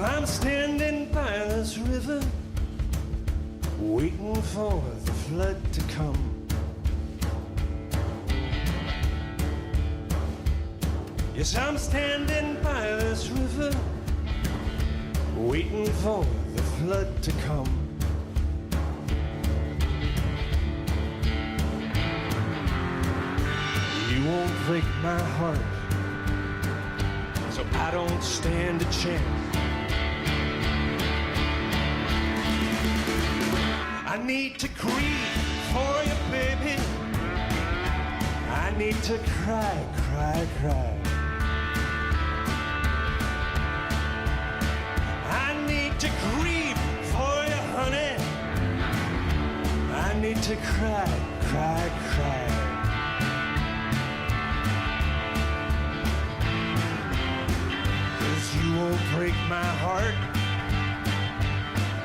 I'm standing by this river, waiting for the flood to come. Yes, I'm standing by this river, waiting for the flood to come. You won't break my heart, so I don't stand a chance. I need to grieve for you, baby. I need to cry, cry, cry. I need to grieve for you, honey. I need to cry, cry, cry. 'Cause you won't break my heart.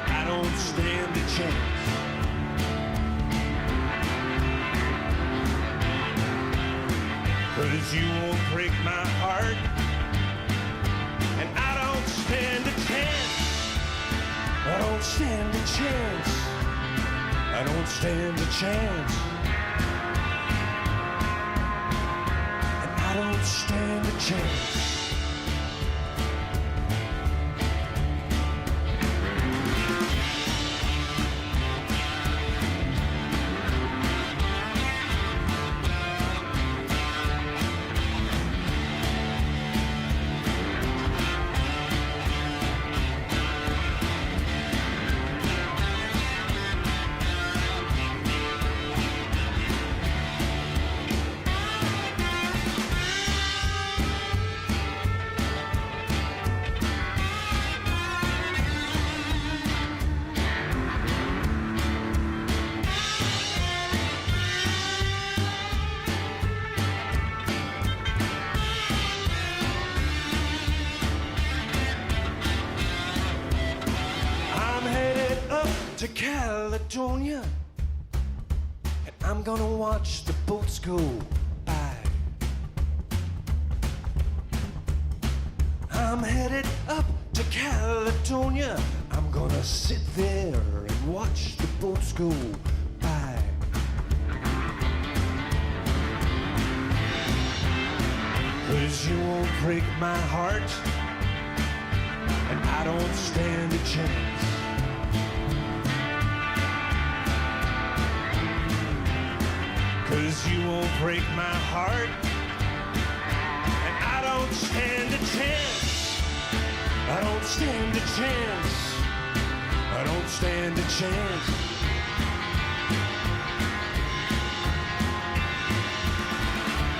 I don't stand a chance. 'Cause you won't break my heart, and I don't stand a chance. I don't stand a chance. I don't stand a chance. And I don't stand a chance. To Caledonia, and I'm gonna watch the boats go by. I'm headed up to Caledonia. I'm gonna sit there and watch the boats go by. 'Cause you won't break my heart, and I don't stand a chance. 'Cause you won't break my heart, and I don't stand a chance. I don't stand a chance. I don't stand a chance.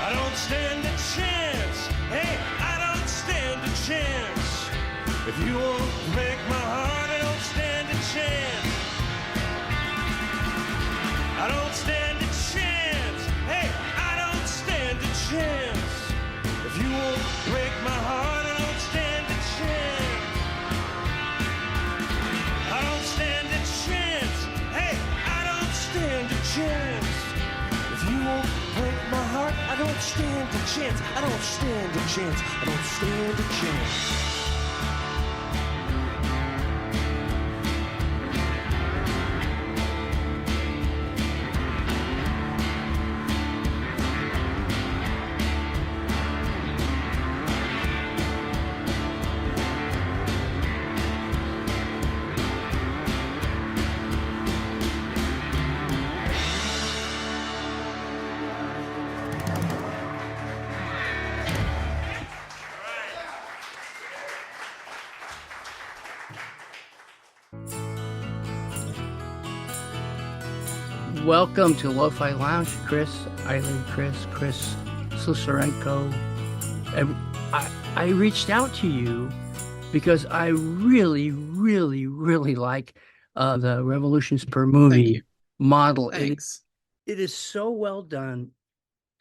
I don't stand a chance. Hey, I don't stand a chance. If you won't break my heart, I don't stand a chance. I don't stand a chance. Hey, I don't stand a chance. If you won't break my heart, I don't stand a chance. I don't stand a chance. Hey, I don't stand a chance. If you won't break my heart, I don't stand a chance. I don't stand a chance. I don't stand a chance. Welcome to Lo-Fi Lounge, Chris, Eileen, Chris Slusarenko. And I reached out to you because I really like the revolutions per movie model. Thanks. It is so well done.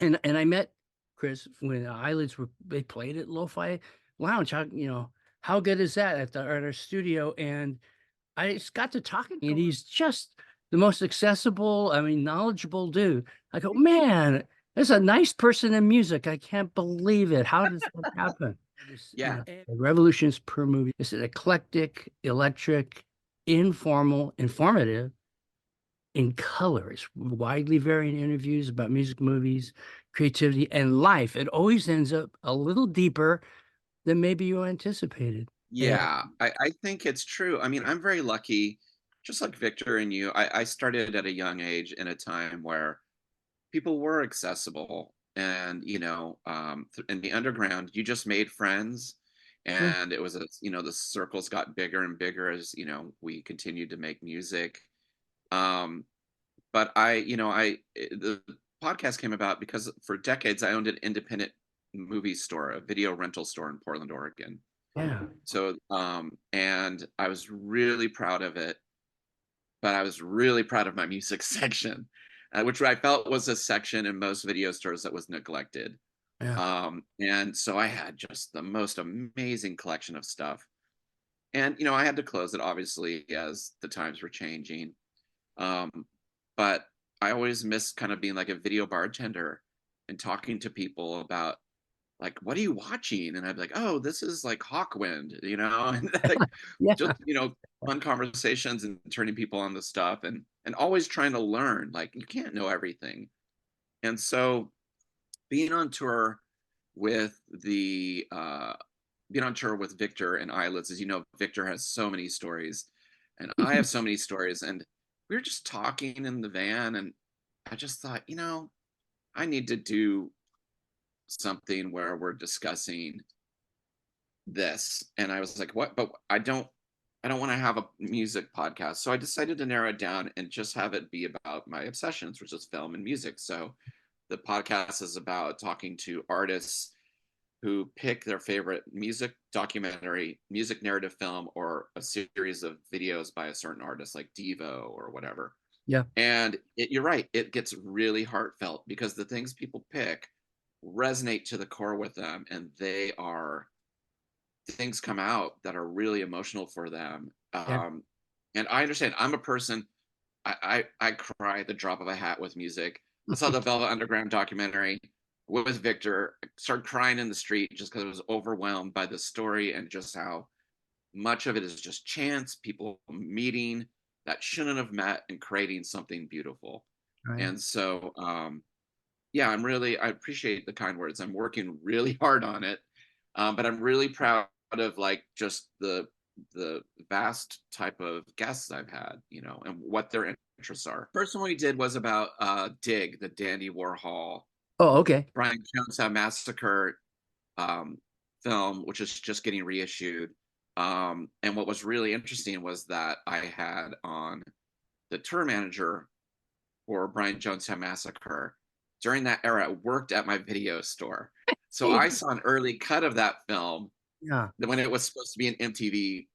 And I met Chris when Eyelids they played at Lo-Fi Lounge. How good is that at our studio? And I just got to talking, and he's just the most accessible, knowledgeable dude. I go, man, There's a nice person in music. I can't believe it. How does that happen? Yeah. Revolutions per movie. It's an eclectic, electric, informal, informative, in color. It's widely varying interviews about music, movies, creativity, and life. It always ends up a little deeper than maybe you anticipated. And Yeah, I think it's true. I mean, I'm very lucky, just like Victor and you. I started at a young age in a time where people were accessible, and in the underground, you just made friends, sure, and it was the circles got bigger and bigger as we continued to make music. Um, but the podcast came about because for decades I owned an independent movie store, a video rental store in Portland, Oregon. yeah, So, and I was really proud of it, but I was really proud of my music section, which I felt was a section in most video stores that was neglected. yeah, And so I had just the most amazing collection of stuff. And, I had to close it obviously as the times were changing. Um, but I always missed kind of being like a video bartender and talking to people about like, what are you watching? And I'd be like, oh, this is like Hawkwind, and like yeah, just, fun conversations and turning people on the stuff and always trying to learn. Like you can't know everything. And so being on tour with the being on tour with Victor and Eyelids, as you know, Victor has so many stories and I have so many stories. And we were just talking in the van and I just thought, I need to do something where we're discussing this. And I was like, what? But I don't want to have a music podcast. So I decided to narrow it down and just have it be about my obsessions, which is film and music. So the podcast is about talking to artists who pick their favorite music documentary, music narrative film, or a series of videos by a certain artist like Devo or whatever. yeah, And you're right, it gets really heartfelt because the things people pick resonate to the core with them, and things come out that are really emotional for them. yeah. And I understand. I'm a person. I cry at the drop of a hat with music. I saw the Velvet Underground documentary with Victor. I started crying in the street just because I was overwhelmed by the story and just how much of it is just chance, people meeting that shouldn't have met and creating something beautiful. Right. And so, yeah, I appreciate the kind words. I'm working really hard on it, but I'm really proud of like just the vast type of guests I've had, and what their interests are. First one we did was about Dig, the Dandy Warhol Oh, okay. Brian Jonestown Massacre um, film, which is just getting reissued. And what was really interesting was that I had on the tour manager for Brian Jonestown Massacre during that era worked at my video store. So I saw an early cut of that film Yeah, when it was supposed to be an MTV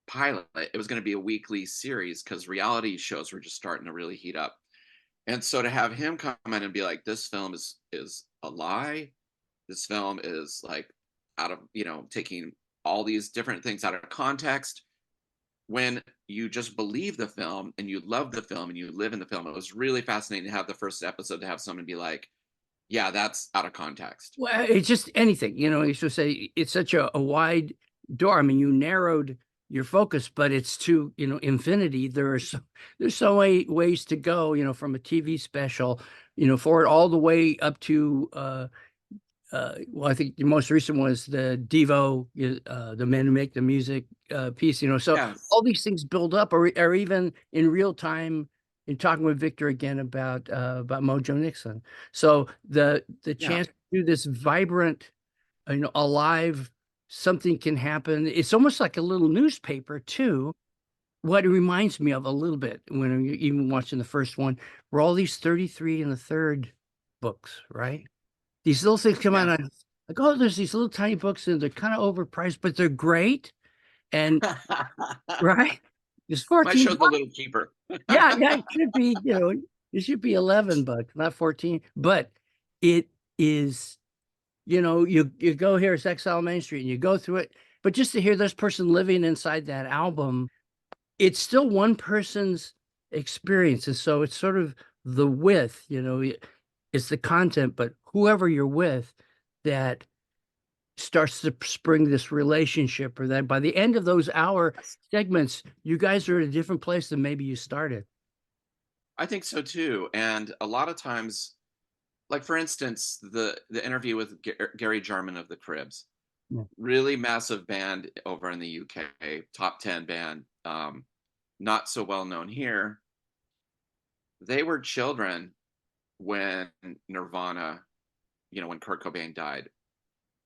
pilot. It was going to be a weekly series because reality shows were just starting to really heat up. And so to have him come in and be like, this film is a lie. This film is like out of, taking all these different things out of context. When you just believe the film and you love the film and you live in the film, it was really fascinating to have the first episode to have someone be like, yeah, that's out of context. well, it's just anything, you should say it's such a wide door. I mean, you narrowed your focus, but it's to, infinity. There's so many ways to go, from a TV special, forward all the way up to well, I think the most recent was the Devo, the men who make the music piece, so Yes. all these things build up, or even in real time in talking with Victor again about Mojo Nixon. So the Yeah. chance to do this vibrant, alive, something can happen. It's almost like a little newspaper too. What it reminds me of a little bit when I'm even watching the first one, were all these 33 and the third books, right? These little things come out Yes. on like, oh, there's these little tiny books and they're kind of overpriced, but they're great. And right, it's My 14 show's a bucks. little cheaper. Yeah, yeah, it should be, it should be 11 bucks, not 14. But it is, you go here, it's Exile Main Street, and you go through it. But just to hear this person living inside that album, it's still one person's experience. And so it's sort of the width, it's the content, but whoever you're with that starts to spring this relationship, or that by the end of those hour segments, you guys are at a different place than maybe you started. I think so too. And a lot of times, like for instance, the interview with Gary Jarman of the Cribs, Yeah. really massive band over in the UK, top 10 band, not so well known here. They were children when Nirvana, when Kurt Cobain died.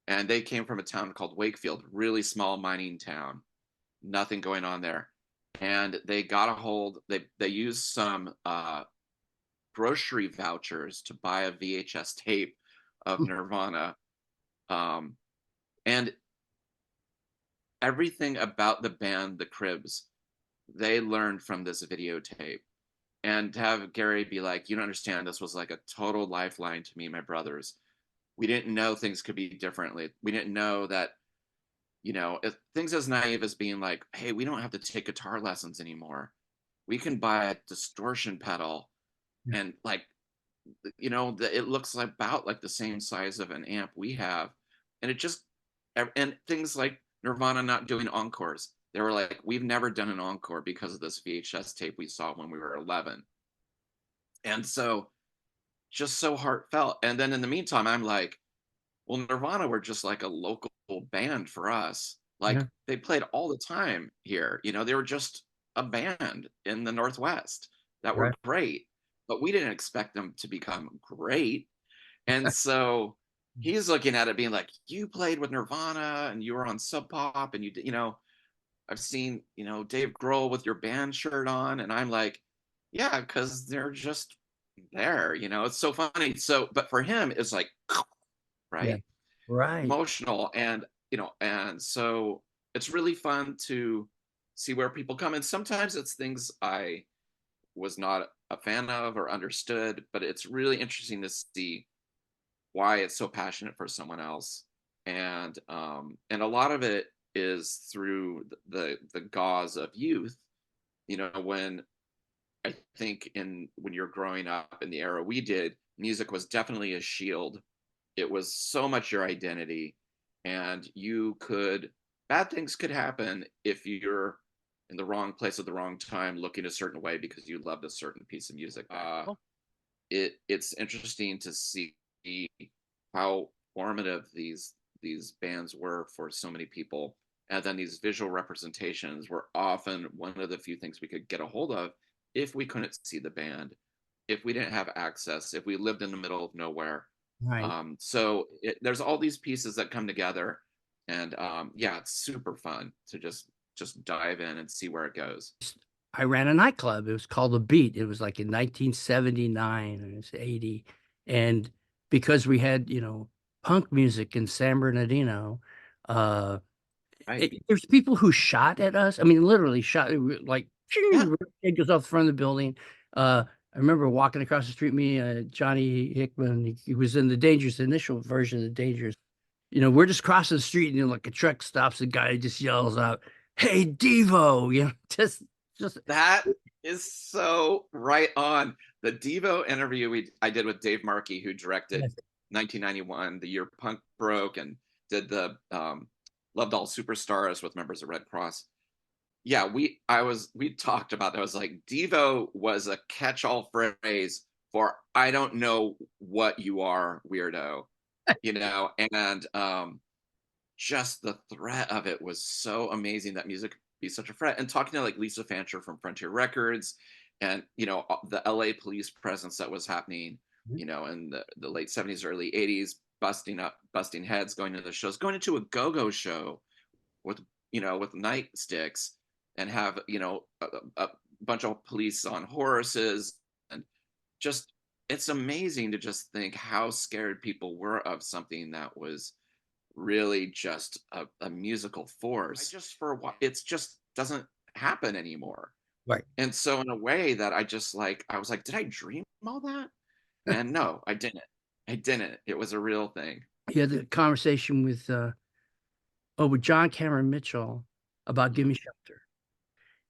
And they came from a town called Wakefield, really small mining town, nothing going on there. And they got a hold, they used some grocery vouchers to buy a VHS tape of Nirvana. Um, and everything about the band, the Cribs, they learned from this videotape. And to have Gary be like, you don't understand, this was like a total lifeline to me and my brothers. We didn't know things could be differently. We didn't know that, if things as naive as being like, hey, we don't have to take guitar lessons anymore. We can buy a distortion pedal Yeah. and like, it looks about like the same size of an amp we have. And it just, and things like Nirvana not doing encores. They were like, we've never done an encore because of this VHS tape we saw when we were 11. And so just so heartfelt. And then in the meantime, I'm like, well, Nirvana were just like a local band for us. Yeah. Like they played all the time here. They were just a band in the Northwest that were Right. great, but we didn't expect them to become great. And so he's looking at it being like, you played with Nirvana and you were on Sub Pop and I've seen, Dave Grohl with your band shirt on. And I'm like, yeah, because they're just there, it's so funny. So, but for him, it's like, Yeah. right? Right. Emotional. And so it's really fun to see where people come. And sometimes it's things I was not a fan of or understood, but it's really interesting to see why it's so passionate for someone else. And a lot of it is through the gauze of youth, when I think when you're growing up in the era we did, music was definitely a shield. It was so much your identity, and bad things could happen if you're in the wrong place at the wrong time, looking a certain way because you loved a certain piece of music. It's interesting to see how formative these bands were for so many people, and then these visual representations were often one of the few things we could get a hold of if we couldn't see the band, if we didn't have access, if we lived in the middle of nowhere. Right. So there's all these pieces that come together, and yeah, it's super fun to just dive in and see where it goes. I ran a nightclub. It was called The Beat. It was like in 1979 or it's 80. And because we had, punk music in San Bernardino, uh, Right. there's people who shot at us. I mean, literally shot, like, Yeah. it goes off the front of the building. I remember walking across the street, me, Johnny Hickman, he was in the Dangerous, initial version of the Dangerous. We're just crossing the street and like a truck stops, the guy just yells out, "Hey, Devo," just That is so right on. The Devo interview I did with Dave Markey, who directed yes. 1991, the year punk broke, and did the Loved All Superstars with members of Red Cross. Yeah, we talked about that. I was like, Devo was a catch-all phrase for I don't know what you are, weirdo, and just the threat of it was so amazing, that music could be such a threat. And talking to like Lisa Fancher from Frontier Records, and the LA police presence that was happening, in the late 70s, early 80s, busting heads, going to the shows, going into a go-go show with with nightsticks, and have a bunch of police on horses, and just it's amazing to just think how scared people were of something that was really just a musical force. It's just doesn't happen anymore. Right. And so in a way that I was like, did I dream all that? And no, I didn't. It was a real thing. He had the conversation with John Cameron Mitchell about Gimme Mhm. Shelter.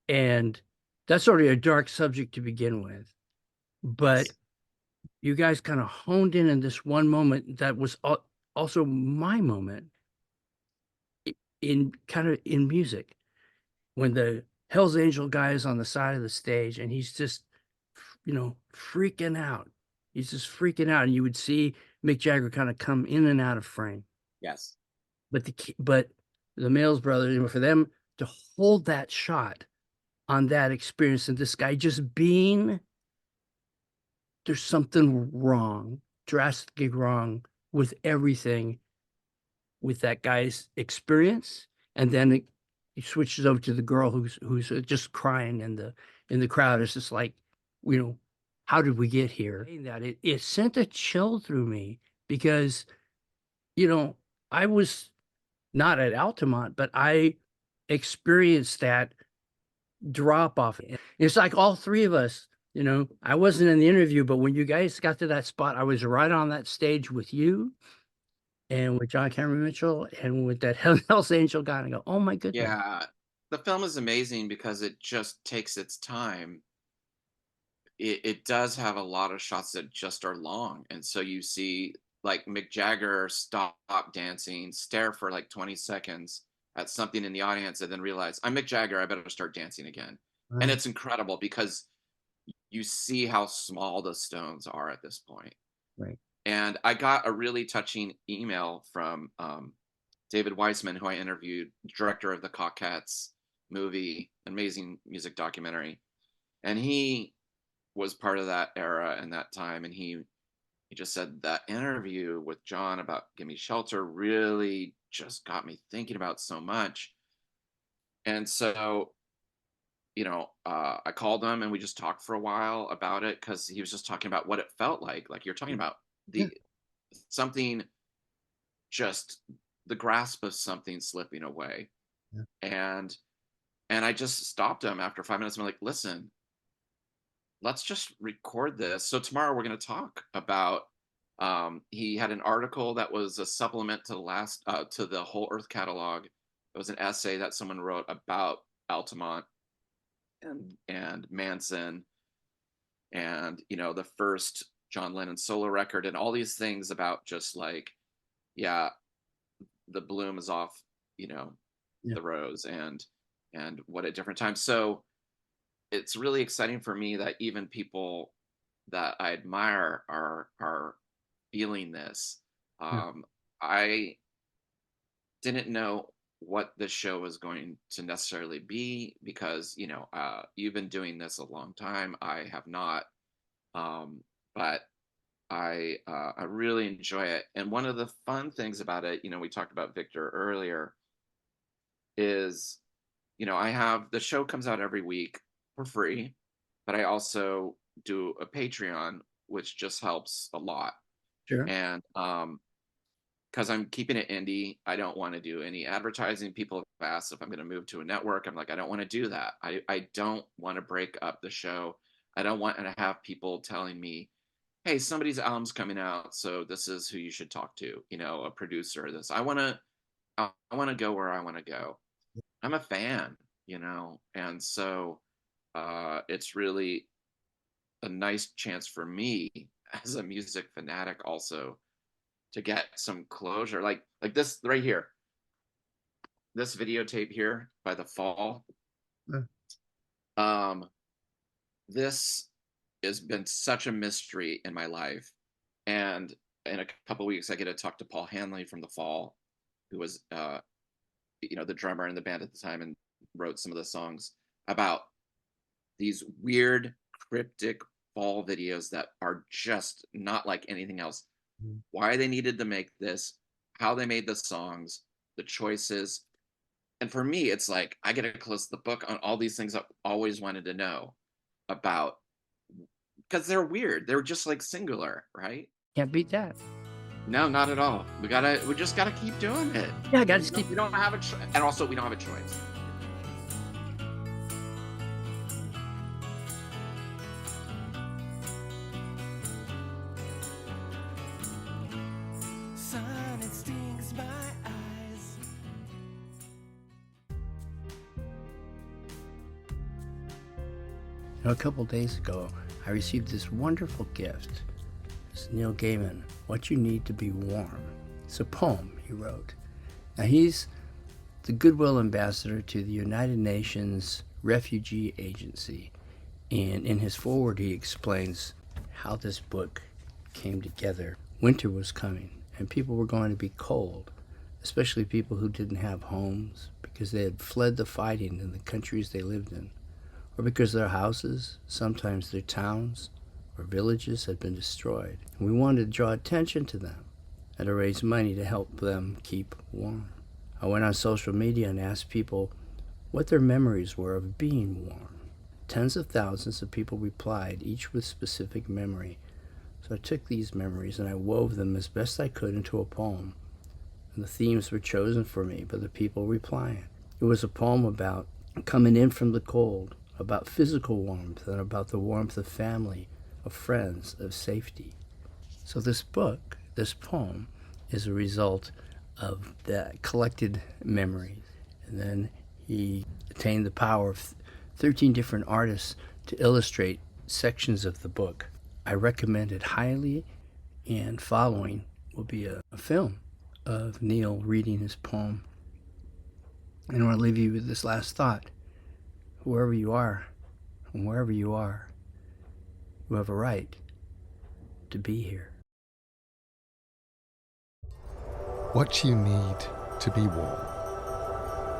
And that's already a dark subject to begin with. But Yes. you guys kind of honed in this one moment that was also my moment in kind of in music, when the Hell's Angel guy is on the side of the stage and he's just, freaking out. He's just freaking out, and you would see Mick Jagger kind of come in and out of frame. Yes. But the Mills brothers, for them to hold that shot on that experience, and this guy just being, there's something wrong, drastically wrong with everything with that guy's experience, and then he switches over to the girl who's just crying in the crowd. It's just like, how did we get here? That it sent a chill through me because, I was not at Altamont, but I experienced that drop off. It's like all three of us, I wasn't in the interview, but when you guys got to that spot, I was right on that stage with you and with John Cameron Mitchell and with that Hell's Angel guy. And I go, oh my goodness. Yeah. The film is amazing because it just takes its time. It does have a lot of shots that just are long. And so you see like Mick Jagger stop dancing, stare for like 20 seconds at something in the audience, and then realize, I'm Mick Jagger, I better start dancing again. And it's incredible because you see how small the Stones are at this point. Right. And I got a really touching email from David Weissman, who I interviewed, director of the Cockettes movie, amazing music documentary. And he was part of that era and that time. And he just said that interview with John about Gimme Shelter really just got me thinking about so much. And so, I called him and we just talked for a while about it, because he was just talking about what it felt like you're talking about, something, just the grasp of something slipping away. Yeah. And I just stopped him after 5 minutes. I'm like, listen, let's just record this. So tomorrow we're going to talk about, he had an article that was a supplement to the Whole Earth catalog. It was an essay that someone wrote about Altamont and Manson and, the first John Lennon solo record and all these things about just like, the bloom is off, the rose, and what a different time. So it's really exciting for me that even people that I admire are feeling this. I didn't know what this show was going to necessarily be because, you've been doing this a long time. I have not. But I really enjoy it. And one of the fun things about it, we talked about Victor earlier, is, I have the show comes out every week for free, but I also do a Patreon, which just helps a lot. Sure. And because I'm keeping it indie, I don't want to do any advertising. People have asked if I'm going to move to a network. I'm like, I don't want to do that. I don't want to break up the show. I don't want to have people telling me, hey, somebody's album's coming out, so this is who you should talk to, a producer of this. I want to go where I want to go. I'm a fan, and so it's really a nice chance for me as a music fanatic also to get some closure. Like this right here, this videotape here by The Fall. This has been such a mystery in my life. And in a couple of weeks, I get to talk to Paul Hanley from The Fall, who was, the drummer in the band at the time and wrote some of the songs, about these weird, cryptic Fall videos that are just not like anything else. Why they needed to make this, how they made the songs, the choices. And for me, it's like, I get to close the book on all these things I've always wanted to know about, because they're weird. They're just like singular, right? Can't beat that. No, not at all. We just gotta keep doing it. Yeah, I got to keep. We don't have a choice, and also we don't have a choice. Sun, it stings my eyes. A couple days ago, I received this wonderful gift is Neil Gaiman, What You Need to Be Warm. It's a poem he wrote. Now, he's the Goodwill Ambassador to the United Nations Refugee Agency. And in his foreword, he explains how this book came together. Winter was coming, and people were going to be cold, especially people who didn't have homes because they had fled the fighting in the countries they lived in, or because their houses, sometimes their towns or villages, had been destroyed. And we wanted to draw attention to them and to raise money to help them keep warm. I went on social media and asked people what their memories were of being warm. Tens of thousands of people replied, each with specific memory. So I took these memories and I wove them as best I could into a poem. And the themes were chosen for me by the people replying. It was a poem about coming in from the cold, about physical warmth, and about the warmth of family, of friends, of safety. So this book, this poem, is a result of that collected memories. And then he attained the power of 13 different artists to illustrate sections of the book. I recommend it highly, and following will be a film of Neil reading his poem. And I want to leave you with this last thought. Whoever you are, and wherever you are, you have a right to be here. What you need to be warm.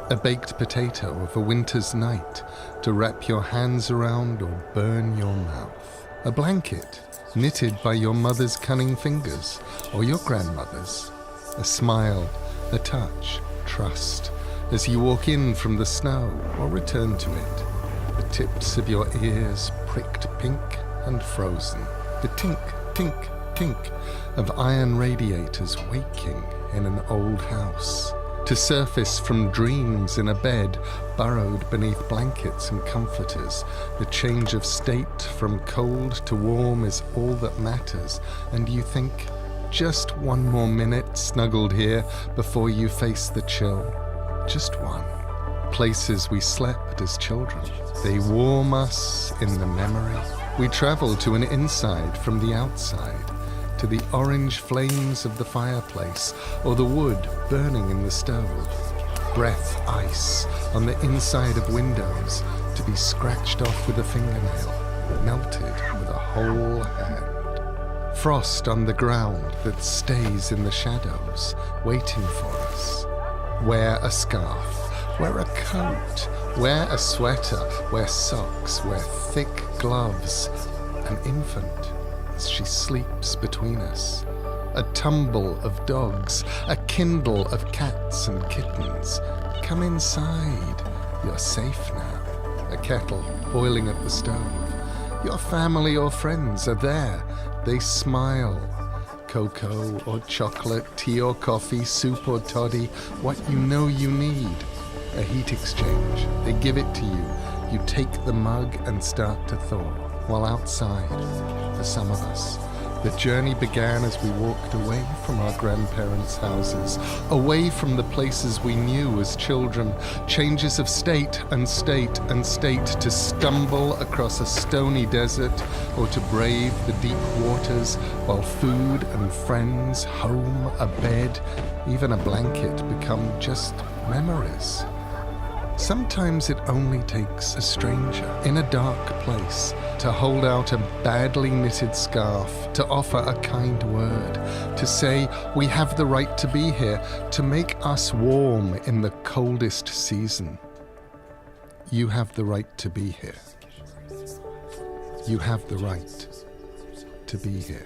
A baked potato of a winter's night to wrap your hands around or burn your mouth. A blanket knitted by your mother's cunning fingers or your grandmother's. A smile, a touch, trust as you walk in from the snow or return to it. The tips of your ears pricked pink and frozen. The tink, tink, tink of iron radiators waking in an old house. To surface from dreams in a bed burrowed beneath blankets and comforters. The change of state from cold to warm is all that matters, and you think, just one more minute snuggled here before you face the chill. Just one. Places we slept as children. They warm us in the memory. We travel to an inside from the outside, to the orange flames of the fireplace or the wood burning in the stove. Breath ice on the inside of windows to be scratched off with a fingernail, melted with a whole hand. Frost on the ground that stays in the shadows, waiting for us. Wear a scarf, wear a coat, wear a sweater, wear socks, wear thick gloves. An infant as she sleeps between us. A tumble of dogs, a kindle of cats and kittens. Come inside, you're safe now. A kettle boiling at the stove. Your family or friends are there, they smile. Cocoa or chocolate, tea or coffee, soup or toddy, what you know you need. A heat exchange, they give it to you. You take the mug and start to thaw. While outside, for some of us, the journey began as we walked away from our grandparents' houses, away from the places we knew as children, changes of state and state and state, to stumble across a stony desert or to brave the deep waters, while food and friends, home, a bed, even a blanket become just memories. Sometimes it only takes a stranger in a dark place to hold out a badly knitted scarf, to offer a kind word, to say we have the right to be here, to make us warm in the coldest season. You have the right to be here. You have the right to be here.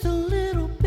just a little